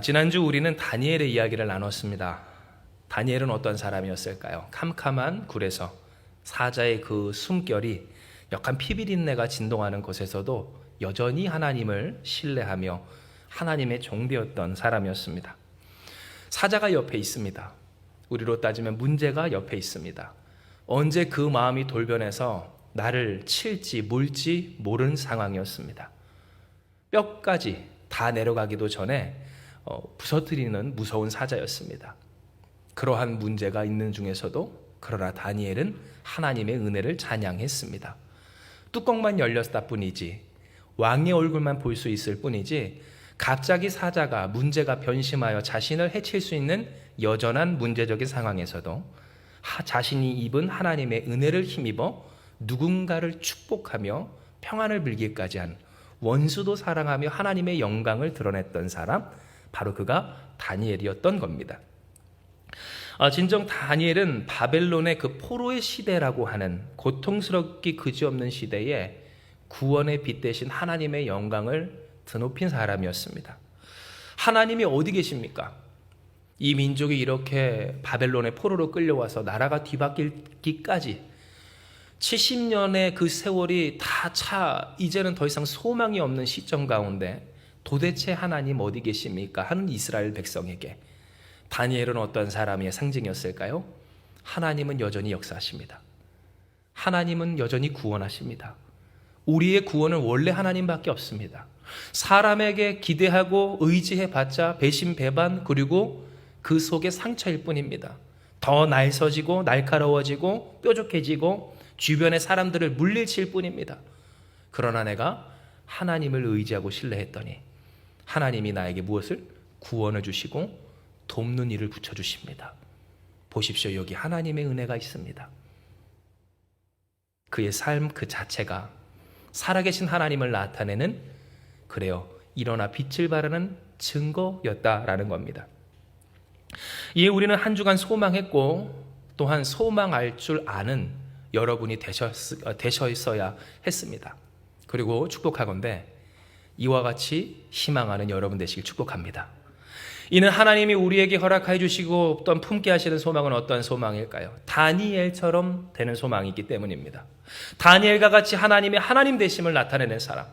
지난주 우리는 다니엘의 이야기를 나눴습니다. 다니엘은 어떤 사람이었을까요? 캄캄한 굴에서 사자의 그 숨결이 역한 피비린내가 진동하는 곳에서도 여전히 하나님을 신뢰하며 하나님의 종되었던 사람이었습니다. 사자가 옆에 있습니다. 우리로 따지면 문제가 옆에 있습니다. 언제 그 마음이 돌변해서 나를 칠지 물지 모르는 상황이었습니다. 뼈까지 다 내려가기도 전에 부서뜨리는 무서운 사자였습니다. 그러한 문제가 있는 중에서도 그러나 다니엘은 하나님의 은혜를 찬양했습니다. 뚜껑만 열렸다 뿐이지, 왕의 얼굴만 볼 수 있을 뿐이지, 갑자기 사자가 문제가 변심하여 자신을 해칠 수 있는 여전한 문제적인 상황에서도 자신이 입은 하나님의 은혜를 힘입어 누군가를 축복하며 평안을 빌기까지 한, 원수도 사랑하며 하나님의 영광을 드러냈던 사람, 바로 그가 다니엘이었던 겁니다. 진정 다니엘은 바벨론의 그 포로의 시대라고 하는 고통스럽기 그지없는 시대에 구원의 빛 대신 하나님의 영광을 드높인 사람이었습니다. 하나님이 어디 계십니까? 이 민족이 이렇게 바벨론의 포로로 끌려와서 나라가 뒤바뀌기까지 70년의 그 세월이 다 이제는 더 이상 소망이 없는 시점 가운데 도대체 하나님 어디 계십니까? 하는 이스라엘 백성에게 다니엘은 어떤 사람의 상징이었을까요? 하나님은 여전히 역사하십니다. 하나님은 여전히 구원하십니다. 우리의 구원은 원래 하나님밖에 없습니다. 사람에게 기대하고 의지해봤자 배신 배반, 그리고 그 속에 상처일 뿐입니다. 더 날서지고 날카로워지고 뾰족해지고 주변의 사람들을 물리칠 뿐입니다. 그러나 내가 하나님을 의지하고 신뢰했더니 하나님이 나에게 무엇을? 구원을 주시고 돕는 일을 붙여주십니다. 보십시오. 여기 하나님의 은혜가 있습니다. 그의 삶 그 자체가 살아계신 하나님을 나타내는, 그래요, 일어나 빛을 발하는 증거였다라는 겁니다. 이에 우리는 한 주간 소망했고 또한 소망할 줄 아는 여러분이 되셨어야 했습니다. 그리고 축복하건대 이와 같이 희망하는 여러분 되시길 축복합니다. 이는 하나님이 우리에게 허락해 주시고 또한 품게 하시는 소망은 어떠한 소망일까요? 다니엘처럼 되는 소망이 있기 때문입니다. 다니엘과 같이 하나님의 하나님 되심을 나타내는 사람,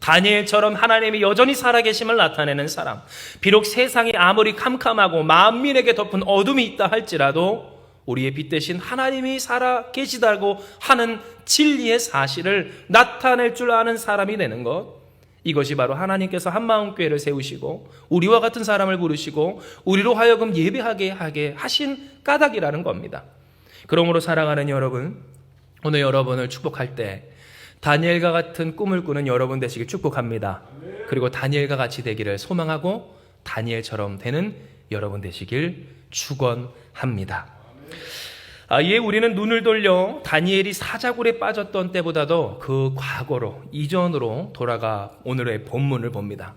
다니엘처럼 하나님이 여전히 살아계심을 나타내는 사람, 비록 세상이 아무리 캄캄하고 만민에게 덮은 어둠이 있다 할지라도 우리의 빛 대신 하나님이 살아계시다고 하는 진리의 사실을 나타낼 줄 아는 사람이 되는 것, 이것이 바로 하나님께서 한마음교회를 세우시고 우리와 같은 사람을 부르시고 우리로 하여금 예배하게 하게 하신 까닭이라는 겁니다. 그러므로 사랑하는 여러분, 오늘 여러분을 축복할 때 다니엘과 같은 꿈을 꾸는 여러분 되시길 축복합니다. 그리고 다니엘과 같이 되기를 소망하고 다니엘처럼 되는 여러분 되시길 축원합니다. 이에 우리는 눈을 돌려 다니엘이 사자굴에 빠졌던 때보다도 그 과거로, 이전으로 돌아가 오늘의 본문을 봅니다.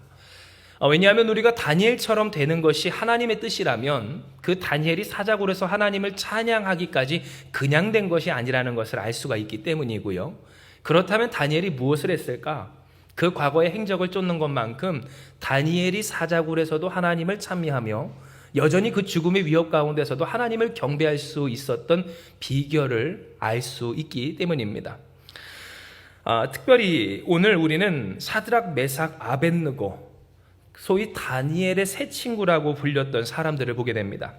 왜냐하면 우리가 다니엘처럼 되는 것이 하나님의 뜻이라면 그 다니엘이 사자굴에서 하나님을 찬양하기까지 그냥 된 것이 아니라는 것을 알 수가 있기 때문이고요. 그렇다면 다니엘이 무엇을 했을까? 그 과거의 행적을 쫓는 것만큼 다니엘이 사자굴에서도 하나님을 찬미하며 여전히 그 죽음의 위협 가운데서도 하나님을 경배할 수 있었던 비결을 알 수 있기 때문입니다. 특별히 오늘 우리는 사드락, 메삭, 아벳느고, 소위 다니엘의 세 친구라고 불렸던 사람들을 보게 됩니다.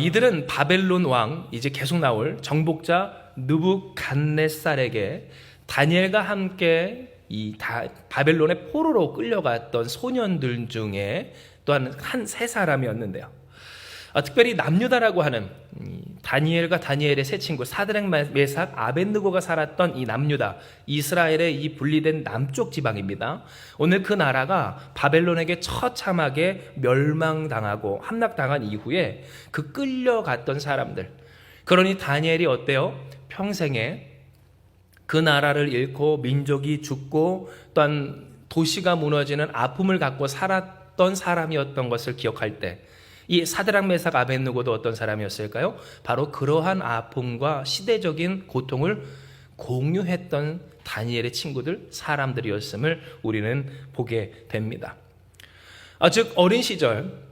이들은 바벨론 왕, 이제 계속 나올 정복자 느부갓네살에게 다니엘과 함께 바벨론의 포로로 끌려갔던 소년들 중에 또한 한 세 사람이었는데요. 특별히 남유다라고 하는 다니엘과 다니엘의 세 친구 사드락, 메삭, 아벳느고가 살았던 이 남유다, 이스라엘의 이 분리된 남쪽 지방입니다. 오늘 그 나라가 바벨론에게 처참하게 멸망당하고 함락당한 이후에 그 끌려갔던 사람들, 그러니 다니엘이 어때요? 평생에 그 나라를 잃고 민족이 죽고 또한 도시가 무너지는 아픔을 갖고 살았던 사람이었던 것을 기억할 때 이 사드락, 메삭, 아벳느고도 어떤 사람이었을까요? 바로 그러한 아픔과 시대적인 고통을 공유했던 다니엘의 친구들, 사람들이었음을 우리는 보게 됩니다. 즉 어린 시절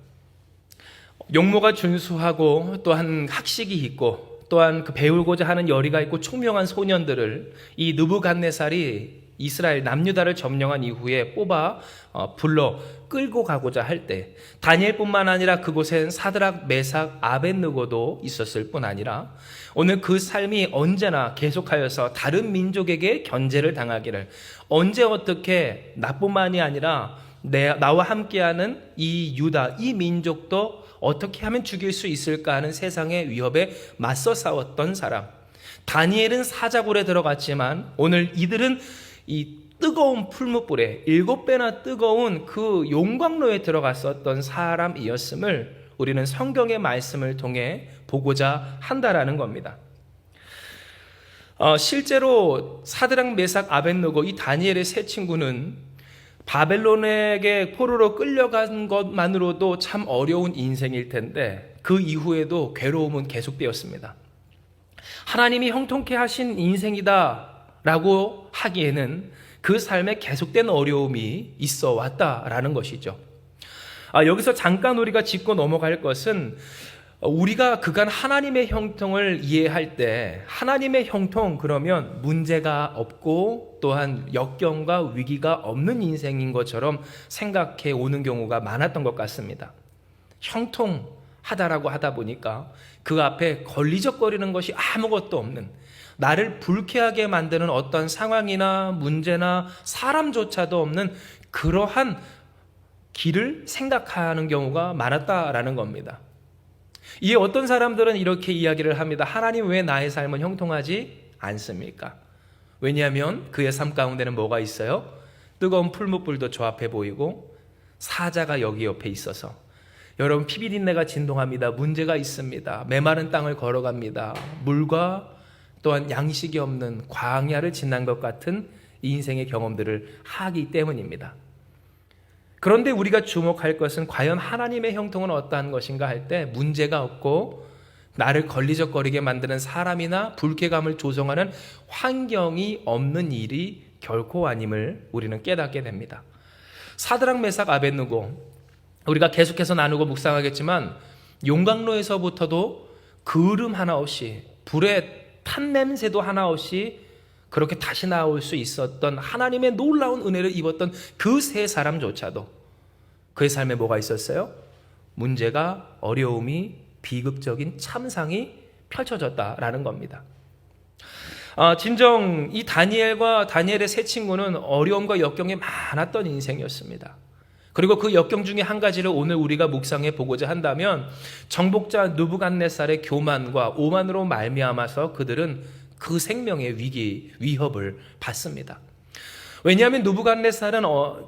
용모가 준수하고 또한 학식이 있고 또한 그 배우고자 하는 열의가 있고 총명한 소년들을 이 느부갓네살이 이스라엘 남유다를 점령한 이후에 뽑아 불러 끌고 가고자 할 때 다니엘뿐만 아니라 그곳엔 사드락, 메삭, 아벳느고도 있었을 뿐 아니라 오늘 그 삶이 언제나 계속하여서 다른 민족에게 견제를 당하기를, 언제 어떻게 나뿐만이 아니라 나와 함께하는 이 유다, 이 민족도 어떻게 하면 죽일 수 있을까 하는 세상의 위협에 맞서 싸웠던 사람. 다니엘은 사자굴에 들어갔지만 오늘 이들은 이 뜨거운 풀무불에 7배나 뜨거운 그 용광로에 들어갔었던 사람이었음을 우리는 성경의 말씀을 통해 보고자 한다라는 겁니다. 실제로 사드락, 메삭, 아벳느고 이 다니엘의 세 친구는 바벨론에게 포로로 끌려간 것만으로도 참 어려운 인생일 텐데 그 이후에도 괴로움은 계속되었습니다. 하나님이 형통케 하신 인생이다라고 하기에는 그 삶에 계속된 어려움이 있어 왔다라는 것이죠. 여기서 잠깐 우리가 짚고 넘어갈 것은, 우리가 그간 하나님의 형통을 이해할 때 하나님의 형통 그러면 문제가 없고 또한 역경과 위기가 없는 인생인 것처럼 생각해 오는 경우가 많았던 것 같습니다. 형통하다라고 하다 보니까 그 앞에 걸리적거리는 것이 아무것도 없는, 나를 불쾌하게 만드는 어떤 상황이나 문제나 사람조차도 없는 그러한 길을 생각하는 경우가 많았다라는 겁니다. 이에 어떤 사람들은 이렇게 이야기를 합니다. 하나님 왜 나의 삶은 형통하지 않습니까? 왜냐하면 그의 삶 가운데는 뭐가 있어요? 뜨거운 풀무불도 저 앞에 보이고 사자가 여기 옆에 있어서 여러분 피비린내가 진동합니다. 문제가 있습니다. 메마른 땅을 걸어갑니다. 물과 또한 양식이 없는 광야를 지난 것 같은 이 인생의 경험들을 하기 때문입니다. 그런데 우리가 주목할 것은 과연 하나님의 형통은 어떠한 것인가 할 때 문제가 없고 나를 걸리적거리게 만드는 사람이나 불쾌감을 조성하는 환경이 없는 일이 결코 아님을 우리는 깨닫게 됩니다. 사드락, 메삭, 아벳느고 우리가 계속해서 나누고 묵상하겠지만 용광로에서부터도 그을음 하나 없이, 불에 탄 냄새도 하나 없이 그렇게 다시 나올 수 있었던 하나님의 놀라운 은혜를 입었던 그 세 사람조차도 그의 삶에 뭐가 있었어요? 문제가, 어려움이, 비극적인 참상이 펼쳐졌다라는 겁니다. 진정 이 다니엘과 다니엘의 세 친구는 어려움과 역경이 많았던 인생이었습니다. 그리고 그 역경 중에 한 가지를 오늘 우리가 묵상해 보고자 한다면 정복자 느부갓네살의 교만과 오만으로 말미암아서 그들은 그 생명의 위협을 받습니다. 왜냐하면 느부갓네살은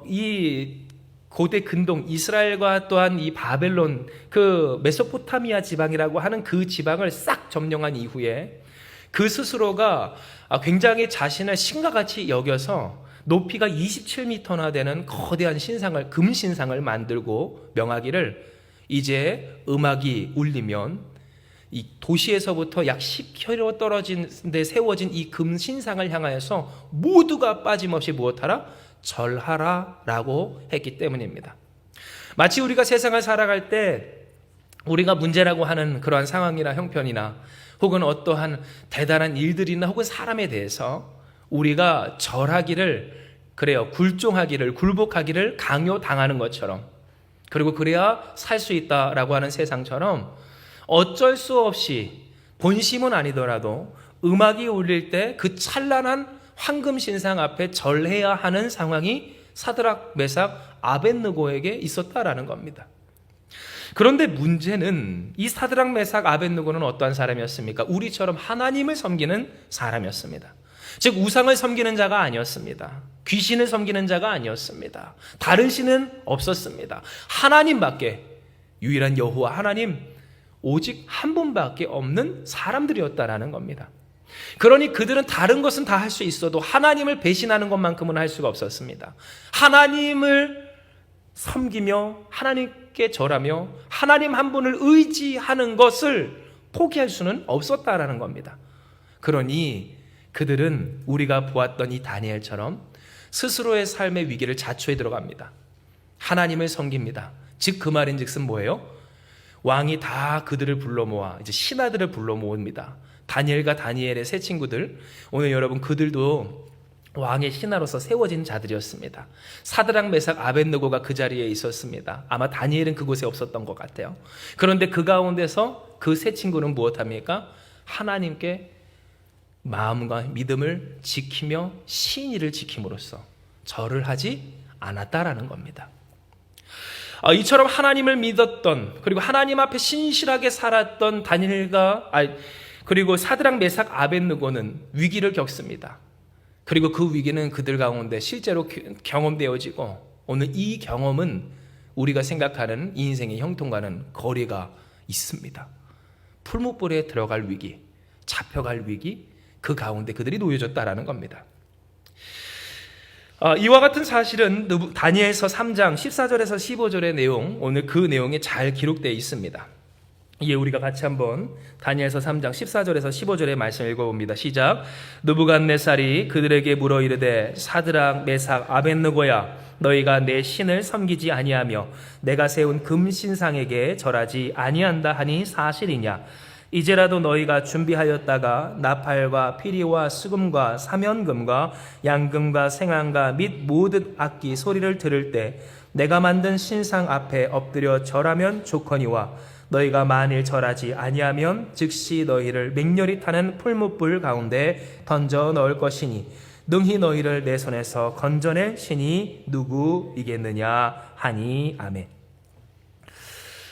이 고대 근동 이스라엘과 또한 이 바벨론, 그 메소포타미아 지방이라고 하는 그 지방을 싹 점령한 이후에 그 스스로가 굉장히 자신을 신과같이 여겨서 높이가 27m나 되는 거대한 신상을, 금신상을 만들고 명하기를, 이제 음악이 울리면 이 도시에서부터 약 10km 떨어진 데 세워진 이 금신상을 향하여서 모두가 빠짐없이 무엇하라? 절하라 라고 했기 때문입니다. 마치 우리가 세상을 살아갈 때 우리가 문제라고 하는 그러한 상황이나 형편이나 혹은 어떠한 대단한 일들이나 혹은 사람에 대해서 우리가 절하기를, 그래요, 굴종하기를, 굴복하기를 강요당하는 것처럼, 그리고 그래야 살 수 있다라고 하는 세상처럼 어쩔 수 없이 본심은 아니더라도 음악이 울릴 때 그 찬란한 황금신상 앞에 절해야 하는 상황이 사드락, 메삭, 아벳느고에게 있었다라는 겁니다. 그런데 문제는 이 사드락, 메삭, 아벳느고는 어떠한 사람이었습니까? 우리처럼 하나님을 섬기는 사람이었습니다. 즉 우상을 섬기는 자가 아니었습니다. 귀신을 섬기는 자가 아니었습니다. 다른 신은 없었습니다. 하나님밖에, 유일한 여호와 하나님, 오직 한 분밖에 없는 사람들이었다라는 겁니다. 그러니 그들은 다른 것은 다 할 수 있어도 하나님을 배신하는 것만큼은 할 수가 없었습니다. 하나님을 섬기며 하나님께 절하며 하나님 한 분을 의지하는 것을 포기할 수는 없었다라는 겁니다. 그러니 그들은 우리가 보았던 이 다니엘처럼 스스로의 삶의 위기를 자초해 들어갑니다. 하나님을 섬깁니다. 즉 그 말인즉슨 뭐예요? 왕이 다 그들을 불러 모아 이제 신하들을 불러 모읍니다. 다니엘과 다니엘의 세 친구들, 오늘 여러분 그들도 왕의 신하로서 세워진 자들이었습니다. 사드락, 메삭, 아벳느고가 그 자리에 있었습니다. 아마 다니엘은 그곳에 없었던 것 같아요. 그런데 그 가운데서 그 세 친구는 무엇합니까? 하나님께 마음과 믿음을 지키며 신의를 지킴으로써 절을 하지 않았다라는 겁니다. 이처럼 하나님을 믿었던, 그리고 하나님 앞에 신실하게 살았던 다니엘과 그리고 사드락, 메삭, 아벳느고는 위기를 겪습니다. 그리고 그 위기는 그들 가운데 실제로 경험되어지고, 오늘 이 경험은 우리가 생각하는 인생의 형통과는 거리가 있습니다. 풀무불에 들어갈 위기, 잡혀갈 위기, 그 가운데 그들이 놓여졌다라는 겁니다. 이와 같은 사실은 다니엘서 3장 14절에서 15절의 내용, 오늘 그 내용이 잘 기록되어 있습니다. 이에 우리가 같이 한번 다니엘서 3장 14절에서 15절의 말씀 읽어봅니다. 시작. 느부갓네살이 그들에게 물어 이르되 사드락, 메삭, 아벳느고야, 너희가 내 신을 섬기지 아니하며 내가 세운 금신상에게 절하지 아니한다 하니 사실이냐? 이제라도 너희가 준비하였다가 나팔과 피리와 수금과 사면금과 양금과 생황과 및 모든 악기 소리를 들을 때 내가 만든 신상 앞에 엎드려 절하면 좋거니와 너희가 만일 절하지 아니하면 즉시 너희를 맹렬히 타는 풀무불 가운데 던져 넣을 것이니 능히 너희를 내 손에서 건져낼 신이 누구이겠느냐 하니. 아멘.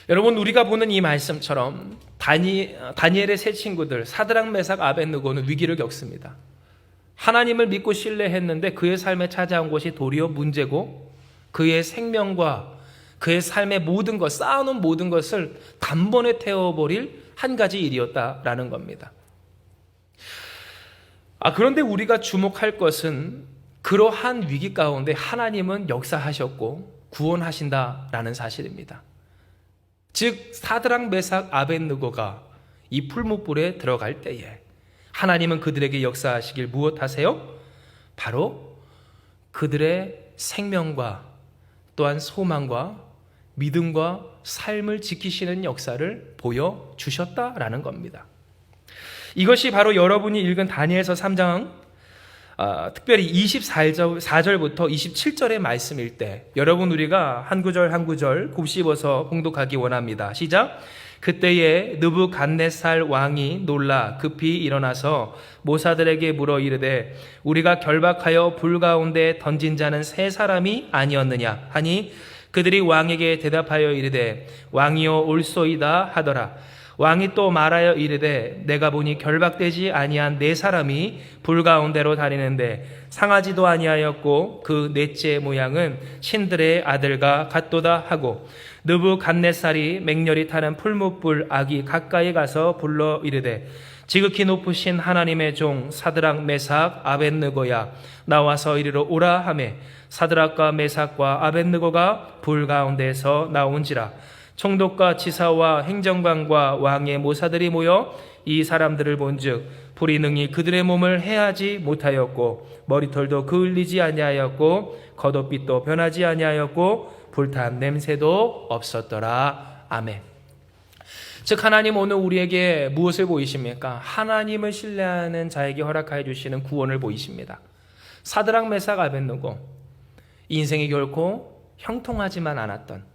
여러분, 우리가 보는 이 말씀처럼 다니엘의 세 친구들 사드락, 메삭, 아벳느고는 위기를 겪습니다. 하나님을 믿고 신뢰했는데 그의 삶에 찾아온 것이 도리어 문제고, 그의 생명과 그의 삶의 모든 것, 쌓아놓은 모든 것을 단번에 태워버릴 한 가지 일이었다라는 겁니다. 그런데 우리가 주목할 것은 그러한 위기 가운데 하나님은 역사하셨고 구원하신다라는 사실입니다. 즉 사드락, 메삭, 아벳느고가 이 풀무불에 들어갈 때에 하나님은 그들에게 역사하시길 무엇하세요? 바로 그들의 생명과 또한 소망과 믿음과 삶을 지키시는 역사를 보여주셨다라는 겁니다. 이것이 바로 여러분이 읽은 다니엘서 3장 특별히 24절부터 27절의 말씀일 때 여러분 우리가 한 구절 한 구절 곱씹어서 봉독하기 원합니다. 시작. 그때에 느부갓네살 왕이 놀라 급히 일어나서 모사들에게 물어 이르되 우리가 결박하여 불 가운데 던진 자는 세 사람이 아니었느냐 하니 그들이 왕에게 대답하여 이르되 왕이여 올소이다 하더라. 왕이 또 말하여 이르되 내가 보니 결박되지 아니한 네 사람이 불 가운데로 다니는데 상하지도 아니하였고 그 넷째 모양은 신들의 아들과 같도다 하고 느부갓네살이 맹렬히 타는 풀무불 아기 가까이 가서 불러 이르되 지극히 높으신 하나님의 종 사드락, 메삭, 아벳느고야 나와서 이리로 오라 하매 사드락과 메삭과 아벳느고가 불 가운데서 나온지라. 총독과 지사와 행정관과 왕의 모사들이 모여 이 사람들을 본즉 불이 능히 그들의 몸을 해하지 못하였고 머리털도 그을리지 아니하였고 겉옷빛도 변하지 아니하였고 불탄 냄새도 없었더라. 아멘. 즉 하나님 오늘 우리에게 무엇을 보이십니까? 하나님을 신뢰하는 자에게 허락하여 주시는 구원을 보이십니다. 사드락, 메삭, 아벳느고 인생이 결코 형통하지만 않았던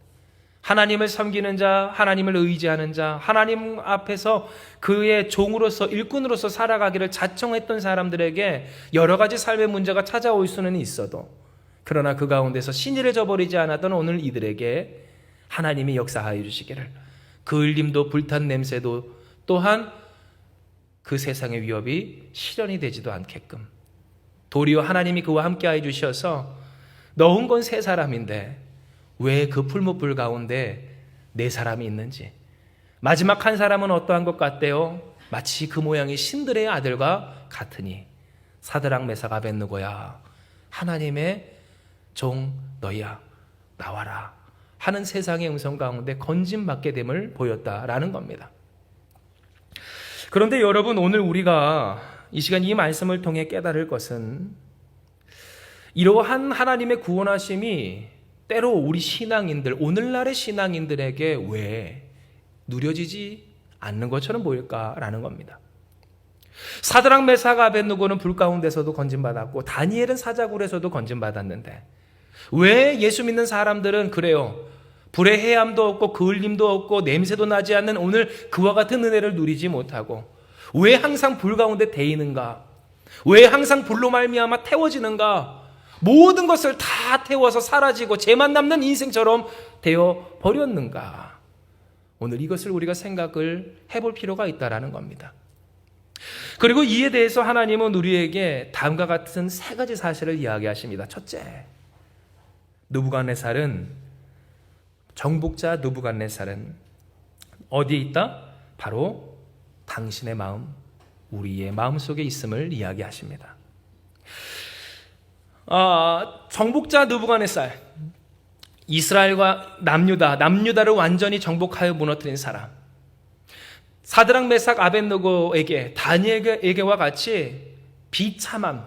하나님을 섬기는 자, 하나님을 의지하는 자, 하나님 앞에서 그의 종으로서 일꾼으로서 살아가기를 자청했던 사람들에게 여러 가지 삶의 문제가 찾아올 수는 있어도 그러나 그 가운데서 신의를 저버리지 않았던 오늘 이들에게 하나님이 역사하여 주시기를 그 흘림도 불탄 냄새도 또한 그 세상의 위협이 실현이 되지도 않게끔 도리어 하나님이 그와 함께하여 주셔서 넣은 건 세 사람인데 왜 그 풀무불 가운데 네 사람이 있는지 마지막 한 사람은 어떠한 것 같대요? 마치 그 모양이 신들의 아들과 같으니 사드락, 메삭, 아벳느고야 하나님의 종 너희야 나와라 하는 세상의 음성 가운데 건짐받게 됨을 보였다라는 겁니다. 그런데 여러분 오늘 우리가 이 시간 이 말씀을 통해 깨달을 것은 이러한 하나님의 구원하심이 때로 우리 신앙인들, 오늘날의 신앙인들에게 왜 누려지지 않는 것처럼 보일까라는 겁니다. 사드락 메삭 아벳느고는 불 가운데서도 건진받았고 다니엘은 사자굴에서도 건진받았는데 왜 예수 믿는 사람들은 그래요? 불의 해함도 없고 그을림도 없고 냄새도 나지 않는 오늘 그와 같은 은혜를 누리지 못하고 왜 항상 불 가운데 데이는가? 왜 항상 불로 말미암아 태워지는가? 모든 것을 다 태워서 사라지고 죄만 남는 인생처럼 되어 버렸는가? 오늘 이것을 우리가 생각을 해볼 필요가 있다라는 겁니다. 그리고 이에 대해서 하나님은 우리에게 다음과 같은 세 가지 사실을 이야기하십니다. 첫째, 정복자 느부갓네살은 어디에 있다? 바로 당신의 마음, 우리의 마음속에 있음을 이야기하십니다. 정복자 느부갓네살, 이스라엘과 남유다를 완전히 정복하여 무너뜨린 사람, 사드락 메삭 아벳느고에게 다니엘에게와 같이 비참함,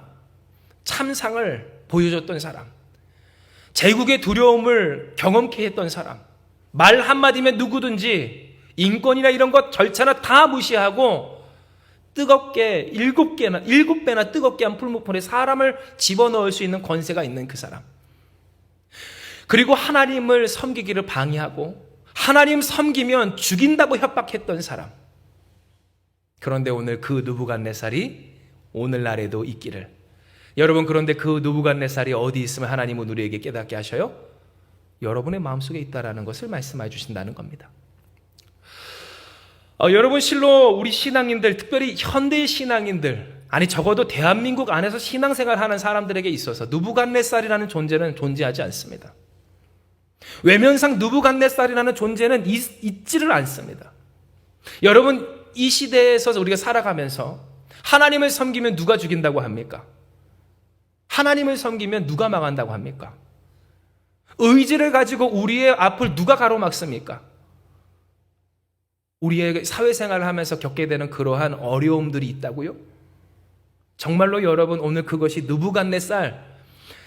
참상을 보여줬던 사람, 제국의 두려움을 경험케 했던 사람, 말 한마디면 누구든지 인권이나 이런 것 절차나 다 무시하고 뜨겁게 일곱 배나 뜨겁게 한 풀무불에 사람을 집어넣을 수 있는 권세가 있는 그 사람, 그리고 하나님을 섬기기를 방해하고 하나님 섬기면 죽인다고 협박했던 사람. 그런데 오늘 그 느부갓네살이 오늘날에도 있기를. 여러분, 그런데 그 느부갓네살이 어디 있으면 하나님은 우리에게 깨닫게 하셔요? 여러분의 마음속에 있다라는 것을 말씀해 주신다는 겁니다. 여러분, 실로 우리 신앙인들, 특별히 현대의 신앙인들, 아니 적어도 대한민국 안에서 신앙생활하는 사람들에게 있어서 느부갓네살이라는 존재는 존재하지 않습니다. 외면상 느부갓네살이라는 존재는 있지를 않습니다. 여러분, 이 시대에서 우리가 살아가면서 하나님을 섬기면 누가 죽인다고 합니까? 하나님을 섬기면 누가 망한다고 합니까? 의지를 가지고 우리의 앞을 누가 가로막습니까? 우리의 사회생활을 하면서 겪게 되는 그러한 어려움들이 있다고요? 정말로 여러분, 오늘 그것이 느부갓네살,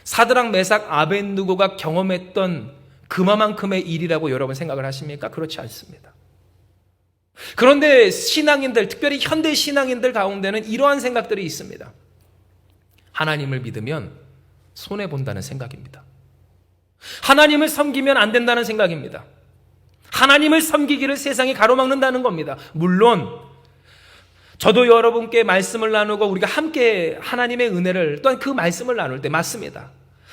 사드락 메삭 아벳느고가 경험했던 그만큼의 일이라고 여러분 생각을 하십니까? 그렇지 않습니다. 그런데 신앙인들, 특별히 현대 신앙인들 가운데는 이러한 생각들이 있습니다. 하나님을 믿으면 손해본다는 생각입니다. 하나님을 섬기면 안 된다는 생각입니다. 하나님을 섬기기를 세상이 가로막는다는 겁니다. 물론 저도 여러분께 말씀을 나누고 우리가 함께 하나님의 은혜를 또한 그 말씀을 나눌 때 맞습니다.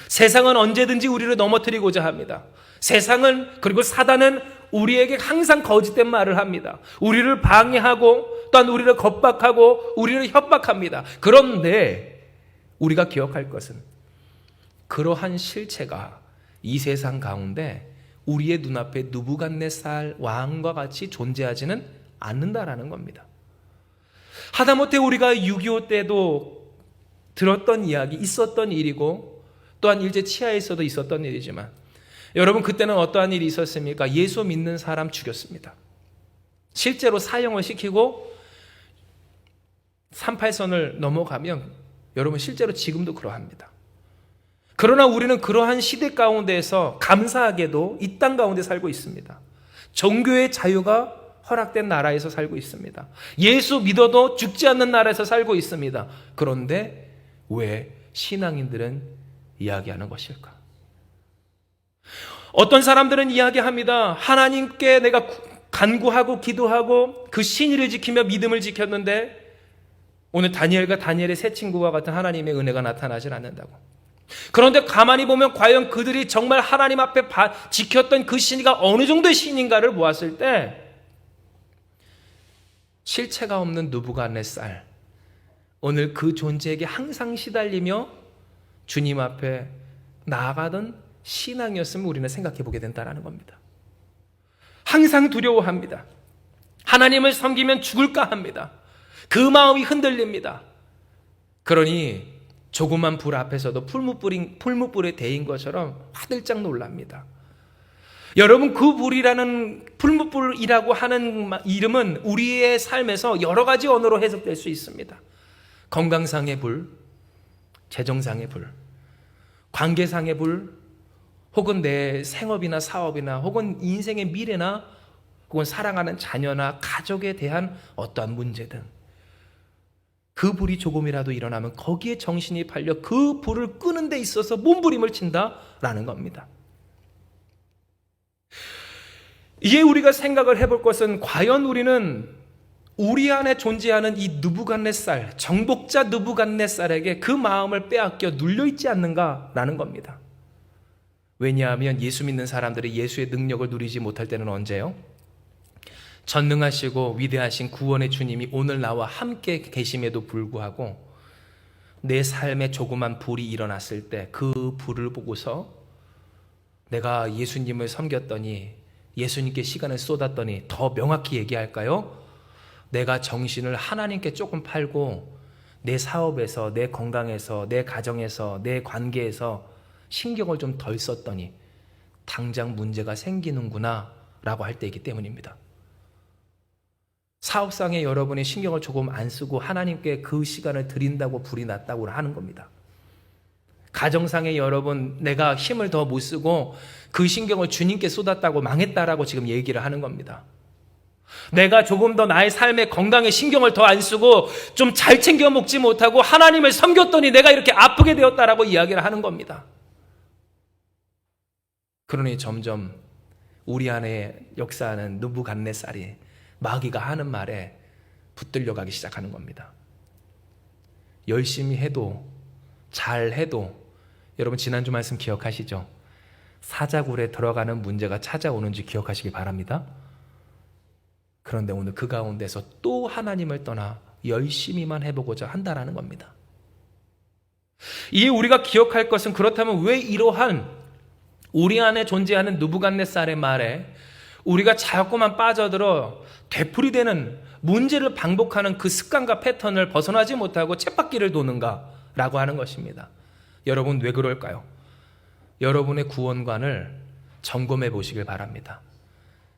세상은 언제든지 우리를 넘어뜨리고자 합니다. 세상은, 그리고 사단은 우리에게 항상 거짓된 말을 합니다. 우리를 방해하고 또한 우리를 겁박하고 우리를 협박합니다. 그런데 우리가 기억할 것은 그러한 실체가 이 세상 가운데 우리의 눈앞에 느부갓네살 왕과 같이 존재하지는 않는다라는 겁니다. 하다못해 우리가 6.25 때도 들었던 이야기, 있었던 일이고 또한 일제 치하에서도 있었던 일이지만 여러분, 그때는 어떠한 일이 있었습니까? 예수 믿는 사람 죽였습니다. 실제로 사형을 시키고 38선을 넘어가면 여러분 실제로 지금도 그러합니다. 그러나 우리는 그러한 시대 가운데에서 감사하게도 이 땅 가운데 살고 있습니다. 종교의 자유가 허락된 나라에서 살고 있습니다. 예수 믿어도 죽지 않는 나라에서 살고 있습니다. 그런데 왜 신앙인들은 이야기하는 것일까? 어떤 사람들은 이야기합니다. 하나님께 내가 간구하고 기도하고 그 신의를 지키며 믿음을 지켰는데 오늘 다니엘의 세 친구와 같은 하나님의 은혜가 나타나질 않는다고. 그런데 가만히 보면 과연 그들이 정말 하나님 앞에 지켰던 그 신의가 어느 정도의 신인가를 보았을 때 실체가 없는 느부갓네살, 오늘 그 존재에게 항상 시달리며 주님 앞에 나아가던 신앙이었으면 우리는 생각해 보게 된다는 겁니다. 항상 두려워합니다. 하나님을 섬기면 죽을까 합니다. 그 마음이 흔들립니다. 그러니 조그만 불 앞에서도 풀무불에 데인 것처럼 화들짝 놀랍니다. 여러분, 그 불이라는, 풀무불이라고 하는 이름은 우리의 삶에서 여러 가지 언어로 해석될 수 있습니다. 건강상의 불, 재정상의 불, 관계상의 불, 혹은 내 생업이나 사업이나 혹은 인생의 미래나 혹은 사랑하는 자녀나 가족에 대한 어떠한 문제든 그 불이 조금이라도 일어나면 거기에 정신이 팔려 그 불을 끄는 데 있어서 몸부림을 친다라는 겁니다. 이제 우리가 생각을 해볼 것은 과연 우리는 우리 안에 존재하는 이 느부갓네살, 정복자 느부갓네살에게 그 마음을 빼앗겨 눌려있지 않는가라는 겁니다. 왜냐하면 예수 믿는 사람들이 예수의 능력을 누리지 못할 때는 언제요? 전능하시고 위대하신 구원의 주님이 오늘 나와 함께 계심에도 불구하고 내 삶에 조그만 불이 일어났을 때 그 불을 보고서 내가 예수님을 섬겼더니 예수님께 시간을 쏟았더니 더 명확히 얘기할까요? 내가 정신을 하나님께 조금 팔고 내 사업에서, 내 건강에서, 내 가정에서, 내 관계에서 신경을 좀 덜 썼더니 당장 문제가 생기는구나 라고 할 때이기 때문입니다. 사업상에 여러분이 신경을 조금 안 쓰고 하나님께 그 시간을 드린다고 불이 났다고 하는 겁니다. 가정상에 여러분 내가 힘을 더 못 쓰고 그 신경을 주님께 쏟았다고 망했다라고 지금 얘기를 하는 겁니다. 내가 조금 더 나의 삶의 건강에 신경을 더 안 쓰고 좀 잘 챙겨 먹지 못하고 하나님을 섬겼더니 내가 이렇게 아프게 되었다라고 이야기를 하는 겁니다. 그러니 점점 우리 안에 역사하는 느부갓네살이 마귀가 하는 말에 붙들려 가기 시작하는 겁니다. 열심히 해도 잘해도 여러분 지난주 말씀 기억하시죠? 사자굴에 들어가는 문제가 찾아오는지 기억하시기 바랍니다. 그런데 오늘 그 가운데서 또 하나님을 떠나 열심히만 해보고자 한다라는 겁니다. 이에 우리가 기억할 것은 그렇다면 왜 이러한 우리 안에 존재하는 느부갓네살의 말에 우리가 자꾸만 빠져들어 되풀이되는 문제를 반복하는 그 습관과 패턴을 벗어나지 못하고 쳇바퀴를 도는가라고 하는 것입니다. 여러분 왜 그럴까요? 여러분의 구원관을 점검해 보시길 바랍니다.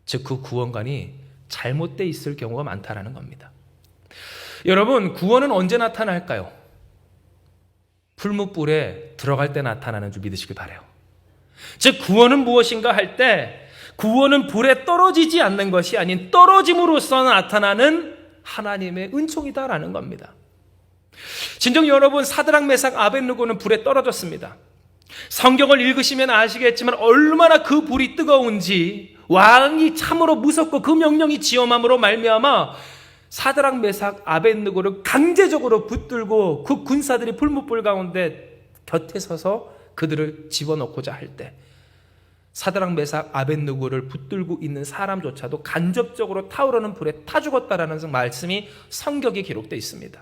즉 그 구원관이 잘못되어 있을 경우가 많다라는 겁니다. 여러분 구원은 언제 나타날까요? 풀무불에 들어갈 때 나타나는 줄 믿으시길 바라요. 즉 구원은 무엇인가 할 때 구원은 불에 떨어지지 않는 것이 아닌 떨어짐으로써 나타나는 하나님의 은총이다라는 겁니다. 진정 여러분 사드락 메삭 아벳느고는 불에 떨어졌습니다. 성경을 읽으시면 아시겠지만 얼마나 그 불이 뜨거운지 왕이 참으로 무섭고 그 명령이 지엄함으로 말미암아 사드락 메삭 아벳느고를 강제적으로 붙들고 그 군사들이 풀무불 가운데 곁에 서서 그들을 집어넣고자 할 때 사드락 메삭 아벳느고를 붙들고 있는 사람조차도 간접적으로 타오르는 불에 타 죽었다라는 말씀이 성경에 기록되어 있습니다.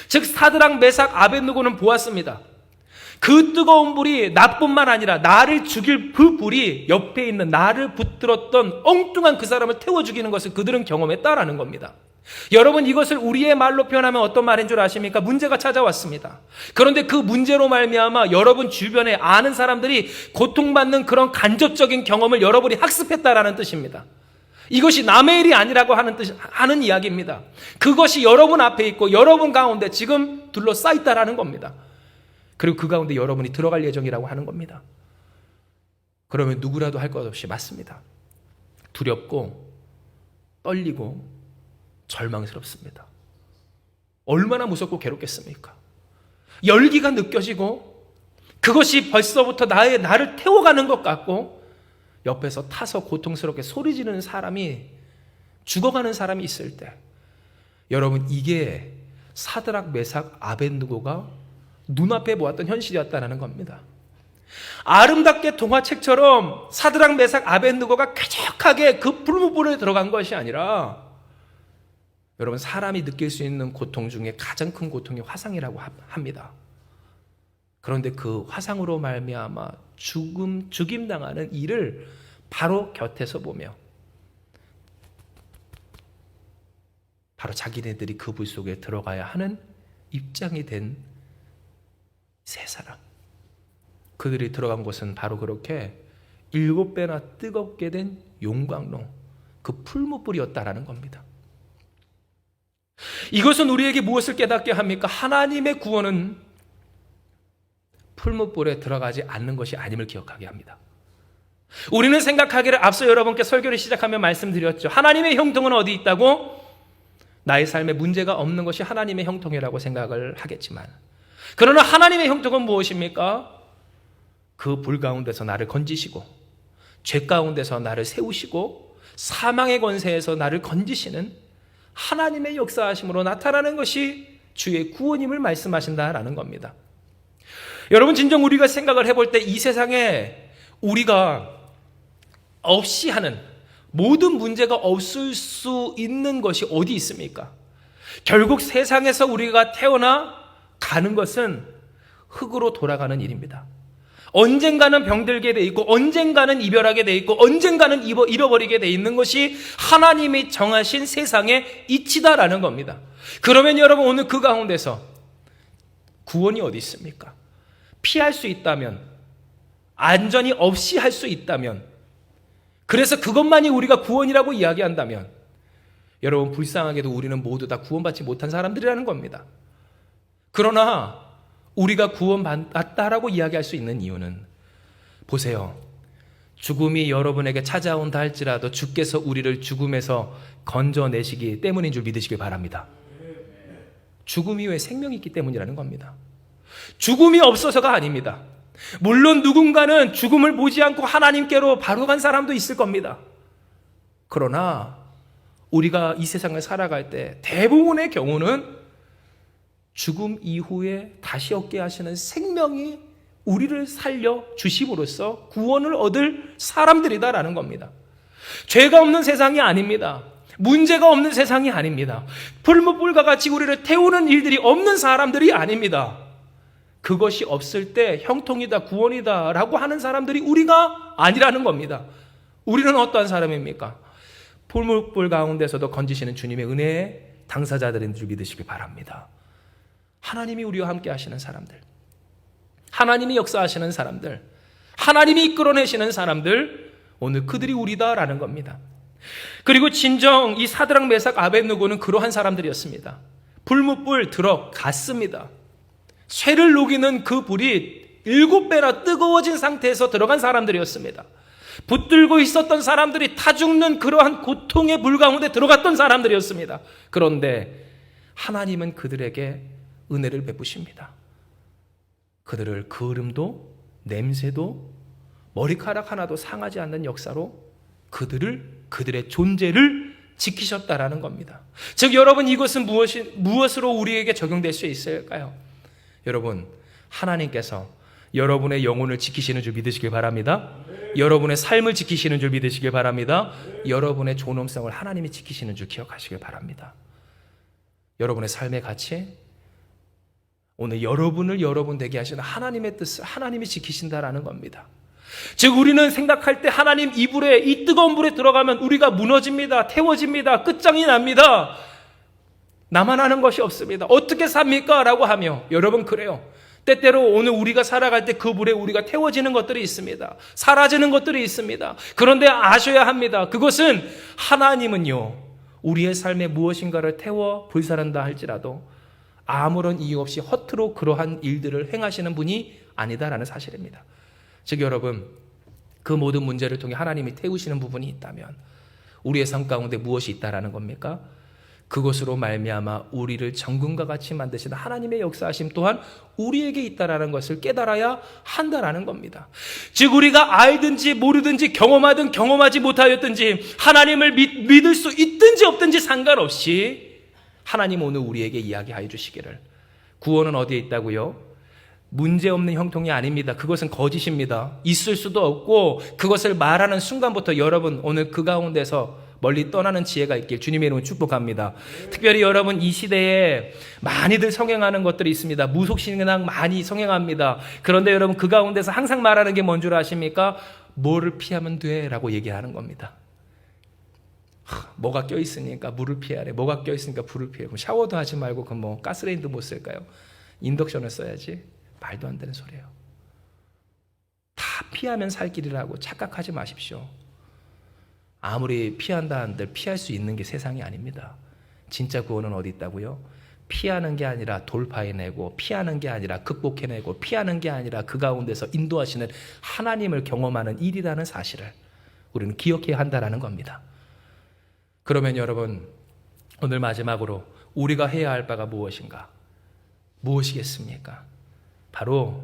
즉 사드락 메삭 아벳느고는 보았습니다. 그 뜨거운 불이 나뿐만 아니라 나를 죽일 그 불이 옆에 있는 나를 붙들었던 엉뚱한 그 사람을 태워 죽이는 것을 그들은 경험했다라는 겁니다. 여러분 이것을 우리의 말로 표현하면 어떤 말인 줄 아십니까? 문제가 찾아왔습니다. 그런데 그 문제로 말미암아 여러분 주변에 아는 사람들이 고통받는 그런 간접적인 경험을 여러분이 학습했다라는 뜻입니다. 이것이 남의 일이 아니라고 하는 이야기입니다. 그것이 여러분 앞에 있고 여러분 가운데 지금 둘러싸있다라는 겁니다. 그리고 그 가운데 여러분이 들어갈 예정이라고 하는 겁니다. 그러면 누구라도 할 것 없이 맞습니다. 두렵고 떨리고 절망스럽습니다. 얼마나 무섭고 괴롭겠습니까? 열기가 느껴지고 그것이 벌써부터 나를 태워가는 것 같고 옆에서 타서 고통스럽게 소리 지르는 사람이 죽어가는 사람이 있을 때 여러분 이게 사드락 메삭 아벳느고가 눈앞에 보았던 현실이었다는 겁니다. 아름답게 동화책처럼 사드락 메삭 아벳느고가 쾌적하게 그 풀무불에 들어간 것이 아니라 여러분 사람이 느낄 수 있는 고통 중에 가장 큰 고통이 화상이라고 합니다. 그런데 그 화상으로 말미암아 죽임당하는 이를 바로 곁에서 보며 바로 자기네들이 그 불 속에 들어가야 하는 입장이 된 세 사람. 그들이 들어간 곳은 바로 그렇게 7배나 뜨겁게 된 용광로, 그 풀무불이었다라는 겁니다. 이것은 우리에게 무엇을 깨닫게 합니까? 하나님의 구원은 풀무불에 들어가지 않는 것이 아님을 기억하게 합니다. 우리는 생각하기를 앞서 여러분께 설교를 시작하며 말씀드렸죠. 하나님의 형통은 어디 있다고? 나의 삶에 문제가 없는 것이 하나님의 형통이라고 생각을 하겠지만, 그러나 하나님의 형통은 무엇입니까? 그 불 가운데서 나를 건지시고 죄 가운데서 나를 세우시고 사망의 권세에서 나를 건지시는 하나님의 역사하심으로 나타나는 것이 주의 구원임을 말씀하신다라는 겁니다. 여러분, 진정 우리가 생각을 해볼 때 이 세상에 우리가 없이 하는 모든 문제가 없을 수 있는 것이 어디 있습니까? 결국 세상에서 우리가 태어나 가는 것은 흙으로 돌아가는 일입니다. 언젠가는 병들게 돼 있고 언젠가는 이별하게 돼 있고 언젠가는 잃어버리게 돼 있는 것이 하나님이 정하신 세상의 이치다라는 겁니다. 그러면 여러분, 오늘 그 가운데서 구원이 어디 있습니까? 피할 수 있다면, 안전이 없이 할 수 있다면, 그래서 그것만이 우리가 구원이라고 이야기한다면, 여러분, 불쌍하게도 우리는 모두 다 구원받지 못한 사람들이라는 겁니다. 그러나 우리가 구원받았다라고 이야기할 수 있는 이유는, 보세요, 죽음이 여러분에게 찾아온다 할지라도 주께서 우리를 죽음에서 건져내시기 때문인 줄 믿으시길 바랍니다. 죽음 이후에 생명이 있기 때문이라는 겁니다. 죽음이 없어서가 아닙니다. 물론 누군가는 죽음을 보지 않고 하나님께로 바로 간 사람도 있을 겁니다. 그러나 우리가 이 세상을 살아갈 때 대부분의 경우는 죽음 이후에 다시 얻게 하시는 생명이 우리를 살려 주심으로써 구원을 얻을 사람들이다라는 겁니다. 죄가 없는 세상이 아닙니다. 문제가 없는 세상이 아닙니다. 풀무불과 같이 우리를 태우는 일들이 없는 사람들이 아닙니다. 그것이 없을 때 형통이다, 구원이다 라고 하는 사람들이 우리가 아니라는 겁니다. 우리는 어떠한 사람입니까? 풀무불 가운데서도 건지시는 주님의 은혜의 당사자들인 줄 믿으시기 바랍니다. 하나님이 우리와 함께 하시는 사람들, 하나님이 역사하시는 사람들, 하나님이 이끌어내시는 사람들, 오늘 그들이 우리다라는 겁니다. 그리고 진정 이 사드락, 메삭, 아벳느고는 그러한 사람들이었습니다. 불무불 들어갔습니다. 쇠를 녹이는 그 불이 7배나 뜨거워진 상태에서 들어간 사람들이었습니다. 붙들고 있었던 사람들이 타 죽는 그러한 고통의 불 가운데 들어갔던 사람들이었습니다. 그런데 하나님은 그들에게 은혜를 베푸십니다. 그들을 거름도 냄새도 머리카락 하나도 상하지 않는 역사로 그들의 존재를 지키셨다라는 겁니다. 즉 여러분, 이것은 무엇으로 우리에게 적용될 수 있을까요? 여러분, 하나님께서 여러분의 영혼을 지키시는 줄 믿으시길 바랍니다. 여러분의 삶을 지키시는 줄 믿으시길 바랍니다. 여러분의 존엄성을 하나님이 지키시는 줄 기억하시길 바랍니다. 여러분의 삶의 가치, 오늘 여러분을 여러분 되게 하시는 하나님의 뜻을 하나님이 지키신다라는 겁니다. 즉 우리는 생각할 때 하나님 이불에, 이 뜨거운 불에 들어가면 우리가 무너집니다. 태워집니다. 끝장이 납니다. 나만 하는 것이 없습니다. 어떻게 삽니까? 라고 하며, 여러분 그래요. 때때로 오늘 우리가 살아갈 때 그 불에 우리가 태워지는 것들이 있습니다. 사라지는 것들이 있습니다. 그런데 아셔야 합니다. 그것은 하나님은요, 우리의 삶에 무엇인가를 태워 불살한다 할지라도 아무런 이유 없이 허투루 그러한 일들을 행하시는 분이 아니다라는 사실입니다. 즉 여러분, 그 모든 문제를 통해 하나님이 태우시는 부분이 있다면 우리의 삶 가운데 무엇이 있다라는 겁니까? 그것으로 말미암아 우리를 정금과 같이 만드시는 하나님의 역사하심 또한 우리에게 있다라는 것을 깨달아야 한다라는 겁니다. 즉 우리가 알든지 모르든지 경험하든 경험하지 못하였든지 하나님을 믿을 수 있든지 없든지 상관없이 하나님 오늘 우리에게 이야기하여 주시기를, 구원은 어디에 있다고요? 문제없는 형통이 아닙니다. 그것은 거짓입니다. 있을 수도 없고, 그것을 말하는 순간부터 여러분 오늘 그 가운데서 멀리 떠나는 지혜가 있길 주님의 이름으로 축복합니다. 특별히 여러분, 이 시대에 많이들 성행하는 것들이 있습니다. 무속신앙 많이 성행합니다. 그런데 여러분 그 가운데서 항상 말하는 게 뭔 줄 아십니까? 뭐를 피하면 돼? 라고 얘기하는 겁니다. 뭐가 껴있으니까 물을 피하래. 뭐가 껴있으니까 불을 피해. 샤워도 하지 말고 그 뭐 가스레인지도 못 쓸까요? 인덕션을 써야지. 말도 안 되는 소리예요. 다 피하면 살 길이라고 착각하지 마십시오. 아무리 피한다 한들 피할 수 있는 게 세상이 아닙니다. 진짜 구원은 어디 있다고요? 피하는 게 아니라 돌파해내고, 피하는 게 아니라 극복해내고, 피하는 게 아니라 그 가운데서 인도하시는 하나님을 경험하는 일이라는 사실을 우리는 기억해야 한다는 겁니다. 그러면 여러분, 오늘 마지막으로 우리가 해야 할 바가 무엇인가? 무엇이겠습니까? 바로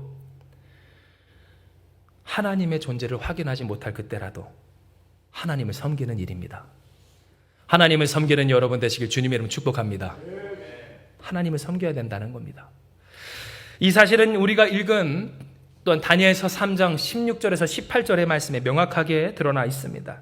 하나님의 존재를 확인하지 못할 그때라도 하나님을 섬기는 일입니다. 하나님을 섬기는 여러분 되시길 주님의 이름으로 축복합니다. 하나님을 섬겨야 된다는 겁니다. 이 사실은 우리가 읽은 또한 다니엘서 3장 16절에서 18절의 말씀에 명확하게 드러나 있습니다.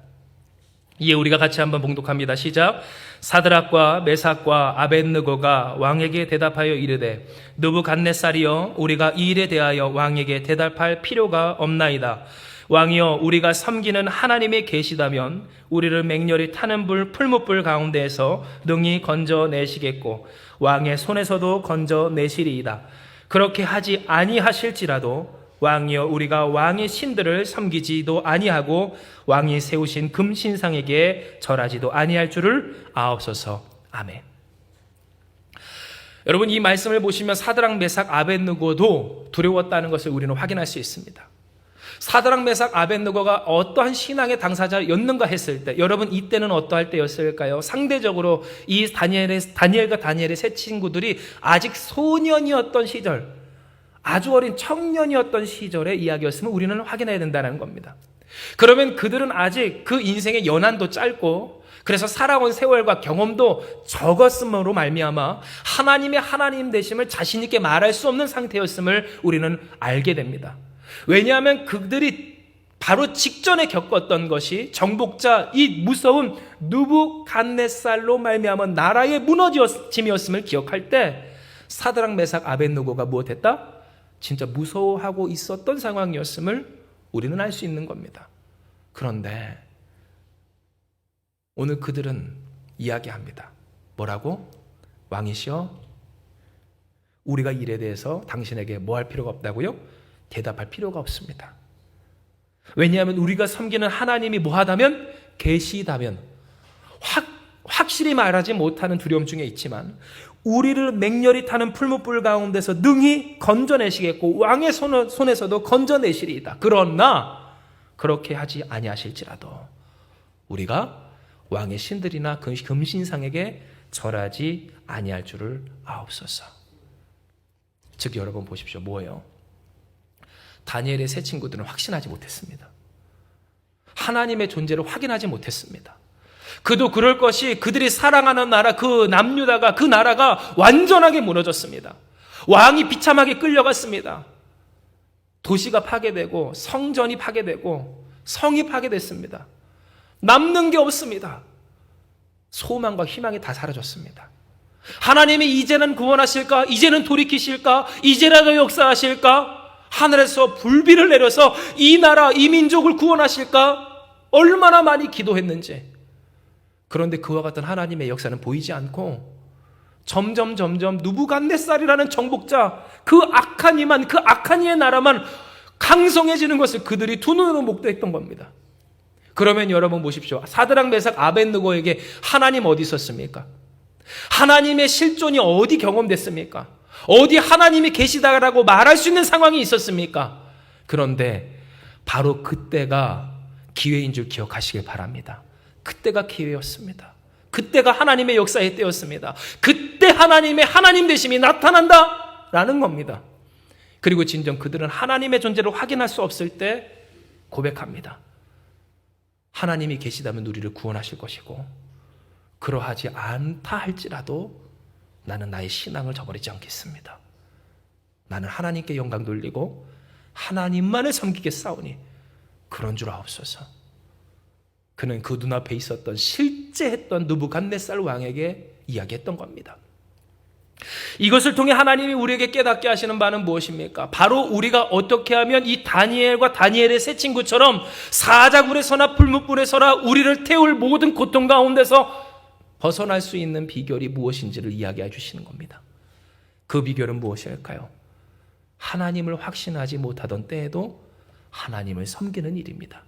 이에 우리가 같이 한번 봉독합니다. 시작. 사드락과 메삭과 아벳느고가 왕에게 대답하여 이르되 느부갓네살이여, 우리가 이 일에 대하여 왕에게 대답할 필요가 없나이다. 왕이여, 우리가 섬기는 하나님이 계시다면 우리를 맹렬히 타는 풀무불 가운데에서 능히 건져내시겠고 왕의 손에서도 건져내시리이다. 그렇게 하지 아니하실지라도 왕이여, 우리가 왕의 신들을 섬기지도 아니하고 왕이 세우신 금신상에게 절하지도 아니할 줄을 아옵소서. 아멘. 여러분, 이 말씀을 보시면 사드락, 메삭, 아벳느고도 두려웠다는 것을 우리는 확인할 수 있습니다. 사드락, 메삭, 아벳느고가 어떠한 신앙의 당사자였는가 했을 때, 여러분 이때는 어떠할 때였을까요? 상대적으로 이 다니엘과 다니엘의 세 친구들이 아직 소년이었던 시절, 아주 어린 청년이었던 시절의 이야기였으면 우리는 확인해야 된다는 겁니다. 그러면 그들은 아직 그 인생의 연한도 짧고, 그래서 살아온 세월과 경험도 적었음으로 말미암아 하나님의 하나님 되심을 자신 있게 말할 수 없는 상태였음을 우리는 알게 됩니다. 왜냐하면 그들이 바로 직전에 겪었던 것이 정복자 이 무서운 느부갓네살로 말미암아 나라의 무너짐이었음을 기억할 때 사드락, 메삭, 아벳느고가 무엇했다? 진짜 무서워하고 있었던 상황이었음을 우리는 알 수 있는 겁니다. 그런데 오늘 그들은 이야기합니다. 뭐라고? 왕이시여, 우리가 일에 대해서 당신에게 뭐 할 필요가 없다고요? 대답할 필요가 없습니다. 왜냐하면 우리가 섬기는 하나님이 뭐하다면? 계시다면, 확실히 말하지 못하는 두려움 중에 있지만 우리를 맹렬히 타는 풀무불 가운데서 능히 건져내시겠고 왕의 손에서도 건져내시리이다. 그러나 그렇게 하지 아니하실지라도 우리가 왕의 신들이나 금신상에게 절하지 아니할 줄을 아옵소서. 즉 여러분 보십시오. 뭐예요? 다니엘의 세 친구들은 확신하지 못했습니다. 하나님의 존재를 확인하지 못했습니다. 그도 그럴 것이 그들이 사랑하는 나라, 그 남유다가, 그 나라가 완전하게 무너졌습니다. 왕이 비참하게 끌려갔습니다. 도시가 파괴되고 성전이 파괴되고 성이 파괴됐습니다. 남는 게 없습니다. 소망과 희망이 다 사라졌습니다. 하나님이 이제는 구원하실까? 이제는 돌이키실까? 이제라도 역사하실까? 하늘에서 불비를 내려서 이 나라, 이 민족을 구원하실까? 얼마나 많이 기도했는지. 그런데 그와 같은 하나님의 역사는 보이지 않고 점점 느부갓네살이라는 정복자, 그 악한 이만, 그 악한 이의 나라만 강성해지는 것을 그들이 두 눈으로 목도했던 겁니다. 그러면 여러분 보십시오. 사드락, 메삭, 아벳느고에게 하나님 어디 있었습니까? 하나님의 실존이 어디 경험됐습니까? 어디 하나님이 계시다라고 말할 수 있는 상황이 있었습니까? 그런데 바로 그때가 기회인 줄 기억하시길 바랍니다. 그때가 기회였습니다. 그때가 하나님의 역사의 때였습니다. 그때 하나님의 하나님 되심이 나타난다라는 겁니다. 그리고 진정 그들은 하나님의 존재를 확인할 수 없을 때 고백합니다. 하나님이 계시다면 우리를 구원하실 것이고 그러하지 않다 할지라도 나는 나의 신앙을 저버리지 않겠습니다. 나는 하나님께 영광 돌리고 하나님만을 섬기겠사오니 그런 줄 아옵소서. 그는 그 눈앞에 있었던 실제 했던 느부갓네살 왕에게 이야기했던 겁니다. 이것을 통해 하나님이 우리에게 깨닫게 하시는 바는 무엇입니까? 바로 우리가 어떻게 하면 이 다니엘과 다니엘의 세 친구처럼 사자굴에서나 풀무불에서나 우리를 태울 모든 고통 가운데서 벗어날 수 있는 비결이 무엇인지를 이야기해 주시는 겁니다. 그 비결은 무엇일까요? 하나님을 확신하지 못하던 때에도 하나님을 섬기는 일입니다.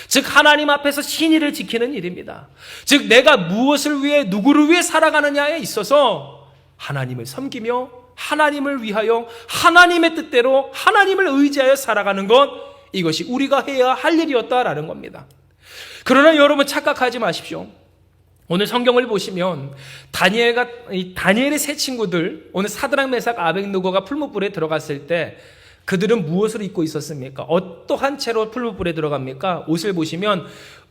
즉 하나님 앞에서 신의를 지키는 일입니다. 즉 내가 무엇을 위해 누구를 위해 살아가느냐에 있어서 하나님을 섬기며 하나님을 위하여 하나님의 뜻대로 하나님을 의지하여 살아가는 것, 이것이 우리가 해야 할 일이었다라는 겁니다. 그러나 여러분 착각하지 마십시오. 오늘 성경을 보시면 다니엘의 세 친구들, 오늘 사드락 메삭 아벳느고가 풀무불에 들어갔을 때 그들은 무엇을 입고 있었습니까? 어떠한 채로 풀무불에 들어갑니까? 옷을 보시면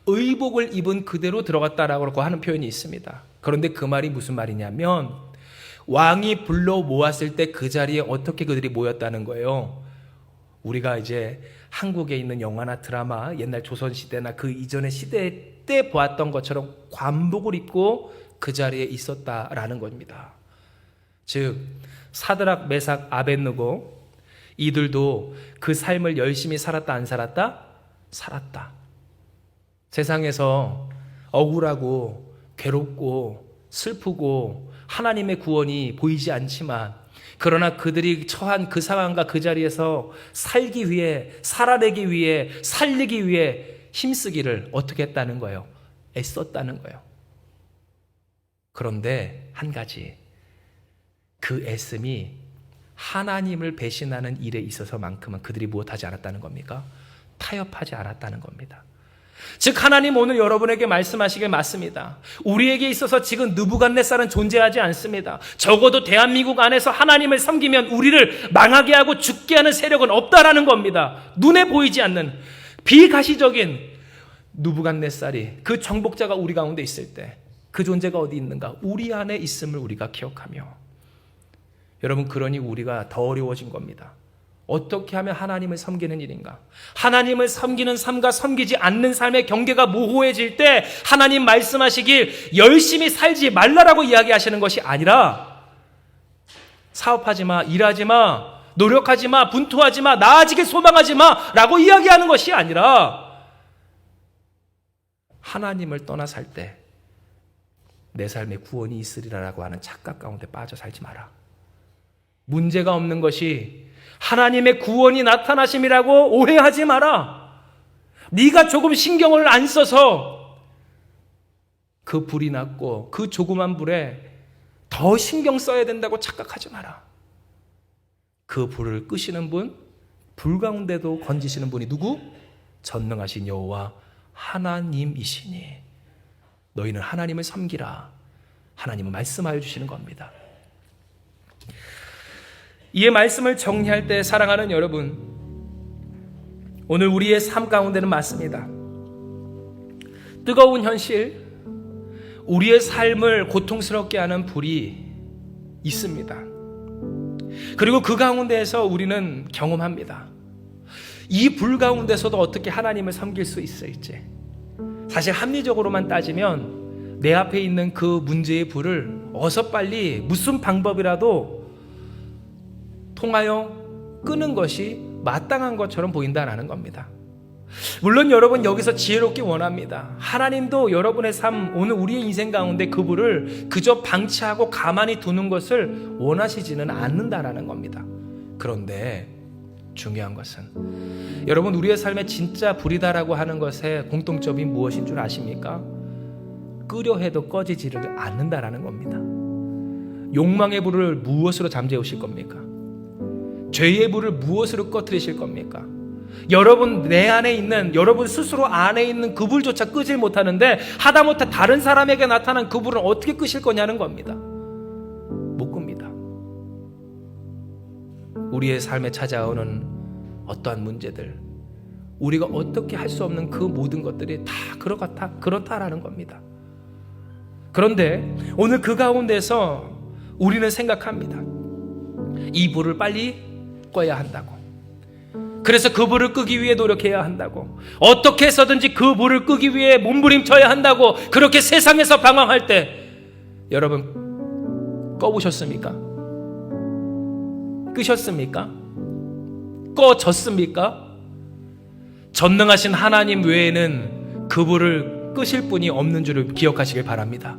의복을 입은 그대로 들어갔다라고 하는 표현이 있습니다. 그런데 그 말이 무슨 말이냐면 왕이 불러 모았을 때 그 자리에 어떻게 그들이 모였다는 거예요. 우리가 이제 한국에 있는 영화나 드라마, 옛날 조선시대나 그 이전의 시대 때 보았던 것처럼 관복을 입고 그 자리에 있었다라는 겁니다. 즉 사드락 메삭 아벳느고 이들도 그 삶을 열심히 살았다 안 살았다? 살았다. 세상에서 억울하고 괴롭고 슬프고 하나님의 구원이 보이지 않지만, 그러나 그들이 처한 그 상황과 그 자리에서 살기 위해, 살아내기 위해, 살리기 위해 힘쓰기를 어떻게 했다는 거예요? 애썼다는 거예요. 그런데 한 가지, 그 애씀이 하나님을 배신하는 일에 있어서만큼은 그들이 무엇하지 않았다는 겁니까? 타협하지 않았다는 겁니다. 즉 하나님 오늘 여러분에게 말씀하시길 맞습니다. 우리에게 있어서 지금 느부갓네살은 존재하지 않습니다. 적어도 대한민국 안에서 하나님을 섬기면 우리를 망하게 하고 죽게 하는 세력은 없다라는 겁니다. 눈에 보이지 않는 비가시적인 느부갓네살이, 그 정복자가 우리 가운데 있을 때 그 존재가 어디 있는가? 우리 안에 있음을 우리가 기억하며, 여러분 그러니 우리가 더 어려워진 겁니다. 어떻게 하면 하나님을 섬기는 일인가? 하나님을 섬기는 삶과 섬기지 않는 삶의 경계가 모호해질 때 하나님 말씀하시길 열심히 살지 말라라고 이야기하시는 것이 아니라, 사업하지 마, 일하지 마, 노력하지 마, 분투하지 마, 나아지길 소망하지 마 라고 이야기하는 것이 아니라, 하나님을 떠나 살 때 내 삶에 구원이 있으리라라고 하는 착각 가운데 빠져 살지 마라. 문제가 없는 것이 하나님의 구원이 나타나심이라고 오해하지 마라. 네가 조금 신경을 안 써서 그 불이 났고 그 조그만 불에 더 신경 써야 된다고 착각하지 마라. 그 불을 끄시는 분, 불 가운데도 건지시는 분이 누구? 전능하신 여호와 하나님이시니 너희는 하나님을 섬기라. 하나님은 말씀하여 주시는 겁니다. 이 말씀을 정리할 때 사랑하는 여러분, 오늘 우리의 삶 가운데는 맞습니다. 뜨거운 현실, 우리의 삶을 고통스럽게 하는 불이 있습니다. 그리고 그 가운데에서 우리는 경험합니다. 이 불 가운데서도 어떻게 하나님을 섬길 수 있을지. 사실 합리적으로만 따지면 내 앞에 있는 그 문제의 불을 어서 빨리 무슨 방법이라도 통하여 끄는 것이 마땅한 것처럼 보인다라는 겁니다. 물론 여러분 여기서 지혜롭기 원합니다. 하나님도 여러분의 삶, 오늘 우리의 인생 가운데 그 불을 그저 방치하고 가만히 두는 것을 원하시지는 않는다라는 겁니다. 그런데 중요한 것은, 여러분 우리의 삶에 진짜 불이다라고 하는 것의 공통점이 무엇인 줄 아십니까? 끄려 해도 꺼지지를 않는다라는 겁니다. 욕망의 불을 무엇으로 잠재우실 겁니까? 죄의 불을 무엇으로 꺼뜨리실 겁니까? 여러분 내 안에 있는, 여러분 스스로 안에 있는 그 불조차 끄질 못하는데 하다못해 다른 사람에게 나타난 그 불은 어떻게 끄실 거냐는 겁니다. 못 끕니다. 우리의 삶에 찾아오는 어떠한 문제들, 우리가 어떻게 할 수 없는 그 모든 것들이 다 그렇다라는 겁니다. 그런데 오늘 그 가운데서 우리는 생각합니다. 이 불을 빨리 꺼야 한다고. 그래서 그 불을 끄기 위해 노력해야 한다고. 어떻게 해서든지 그 불을 끄기 위해 몸부림쳐야 한다고. 그렇게 세상에서 방황할 때 여러분 꺼보셨습니까? 끄셨습니까? 꺼졌습니까? 전능하신 하나님 외에는 그 불을 끄실 분이 없는 줄을 기억하시길 바랍니다.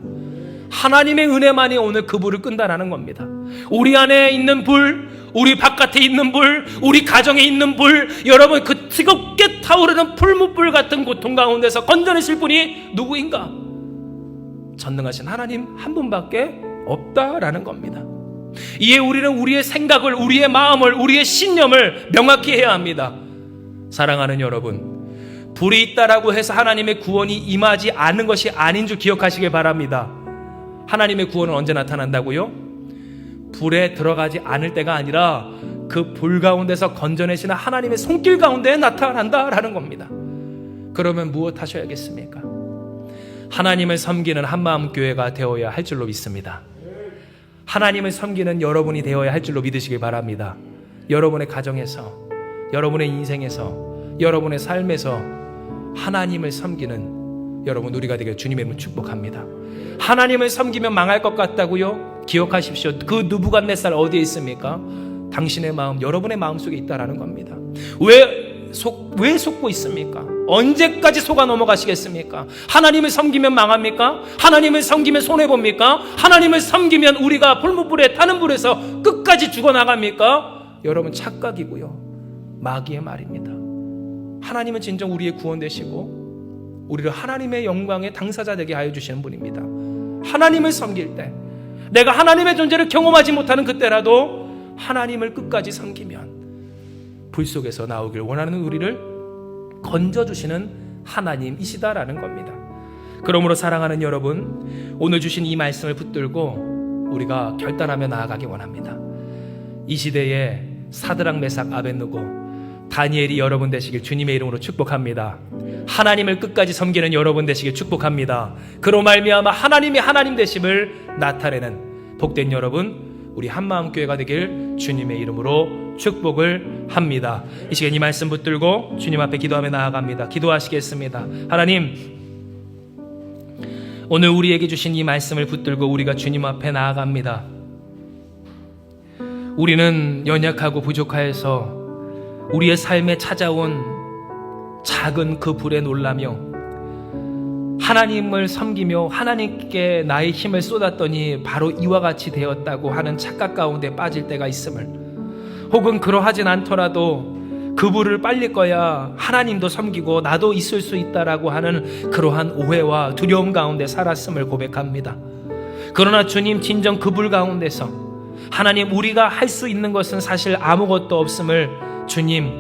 하나님의 은혜만이 오늘 그 불을 끈다라는 겁니다. 우리 안에 있는 불, 우리 바깥에 있는 불, 우리 가정에 있는 불, 여러분 그 뜨겁게 타오르는 풀무불 같은 고통 가운데서 건져내실 분이 누구인가? 전능하신 하나님 한 분밖에 없다라는 겁니다. 이에 우리는 우리의 생각을, 우리의 마음을, 우리의 신념을 명확히 해야 합니다. 사랑하는 여러분, 불이 있다라고 해서 하나님의 구원이 임하지 않는 것이 아닌 줄 기억하시길 바랍니다. 하나님의 구원은 언제 나타난다고요? 불에 들어가지 않을 때가 아니라 그 불 가운데서 건져내시는 하나님의 손길 가운데 나타난다라는 겁니다. 그러면 무엇 하셔야겠습니까? 하나님을 섬기는 한마음 교회가 되어야 할 줄로 믿습니다. 하나님을 섬기는 여러분이 되어야 할 줄로 믿으시길 바랍니다. 여러분의 가정에서, 여러분의 인생에서, 여러분의 삶에서 하나님을 섬기는 여러분 우리가 되길 주님의 이름으로 축복합니다. 하나님을 섬기면 망할 것 같다고요? 기억하십시오. 그 느부갓네살 어디에 있습니까? 당신의 마음, 여러분의 마음속에 있다라는 겁니다. 왜 속고 있습니까? 언제까지 속아 넘어가시겠습니까? 하나님을 섬기면 망합니까? 하나님을 섬기면 손해봅니까? 하나님을 섬기면 우리가 불못불에 타는 불에서 끝까지 죽어나갑니까? 여러분 착각이고요, 마귀의 말입니다. 하나님은 진정 우리의 구원 되시고 우리를 하나님의 영광의 당사자 되게 하여 주시는 분입니다. 하나님을 섬길 때, 내가 하나님의 존재를 경험하지 못하는 그때라도 하나님을 끝까지 섬기면 불 속에서 나오길 원하는 우리를 건져주시는 하나님이시다라는 겁니다. 그러므로 사랑하는 여러분, 오늘 주신 이 말씀을 붙들고 우리가 결단하며 나아가기 원합니다. 이 시대에 사드락, 메삭, 아벳느고, 다니엘이 여러분 되시길 주님의 이름으로 축복합니다. 하나님을 끝까지 섬기는 여러분 되시길 축복합니다. 그로 말미암아 하나님이 하나님 되심을 나타내는 복된 여러분, 우리 한마음교회가 되길 주님의 이름으로 축복을 합니다. 이 시간 이 말씀 붙들고 주님 앞에 기도하며 나아갑니다. 기도하시겠습니다. 하나님, 오늘 우리에게 주신 이 말씀을 붙들고 우리가 주님 앞에 나아갑니다. 우리는 연약하고 부족하여서 우리의 삶에 찾아온 작은 그 불에 놀라며 하나님을 섬기며 하나님께 나의 힘을 쏟았더니 바로 이와 같이 되었다고 하는 착각 가운데 빠질 때가 있음을, 혹은 그러하진 않더라도 그 불을 빨릴 거야 하나님도 섬기고 나도 있을 수 있다라고 하는 그러한 오해와 두려움 가운데 살았음을 고백합니다. 그러나 주님, 진정 그 불 가운데서 하나님, 우리가 할 수 있는 것은 사실 아무것도 없음을 주님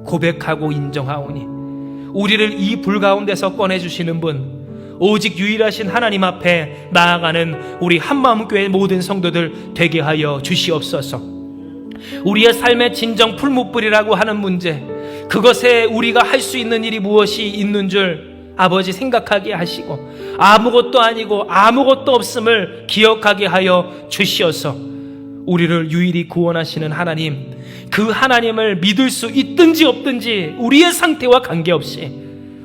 고백하고 인정하오니 우리를 이 불 가운데서 꺼내주시는 분, 오직 유일하신 하나님 앞에 나아가는 우리 한마음교회 모든 성도들 되게 하여 주시옵소서. 우리의 삶의 진정 풀무불이라고 하는 문제, 그것에 우리가 할 수 있는 일이 무엇이 있는 줄 아버지 생각하게 하시고 아무것도 아니고 아무것도 없음을 기억하게 하여 주시어서 우리를 유일히 구원하시는 하나님, 그 하나님을 믿을 수 있든지 없든지 우리의 상태와 관계없이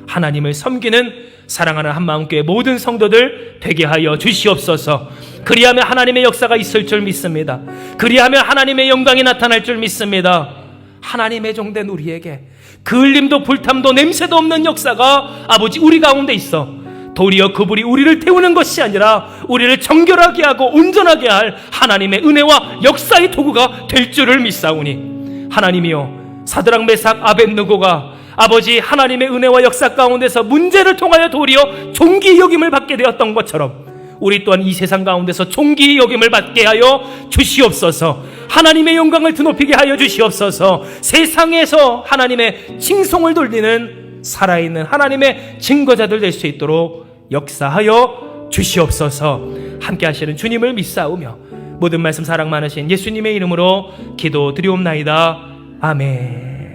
하나님을 섬기는 사랑하는 한마음교회 모든 성도들 되게 하여 주시옵소서. 그리하면 하나님의 역사가 있을 줄 믿습니다. 그리하면 하나님의 영광이 나타날 줄 믿습니다. 하나님의 종된 우리에게 그을림도 불탐도 냄새도 없는 역사가 아버지 우리 가운데 있어 도리어 그 불이 우리를 태우는 것이 아니라 우리를 정결하게 하고 온전하게 할 하나님의 은혜와 역사의 도구가 될 줄을 믿사오니, 하나님이여, 사드락, 메삭, 아벳느고가 아버지 하나님의 은혜와 역사 가운데서 문제를 통하여 도리어 존귀 여김을 받게 되었던 것처럼 우리 또한 이 세상 가운데서 존귀 여김을 받게 하여 주시옵소서. 하나님의 영광을 드높이게 하여 주시옵소서. 세상에서 하나님의 칭송을 돌리는 살아있는 하나님의 증거자들 될 수 있도록 역사하여 주시옵소서. 함께 하시는 주님을 믿사오며 모든 말씀 사랑 많으신 예수님의 이름으로 기도드리옵나이다. 아멘.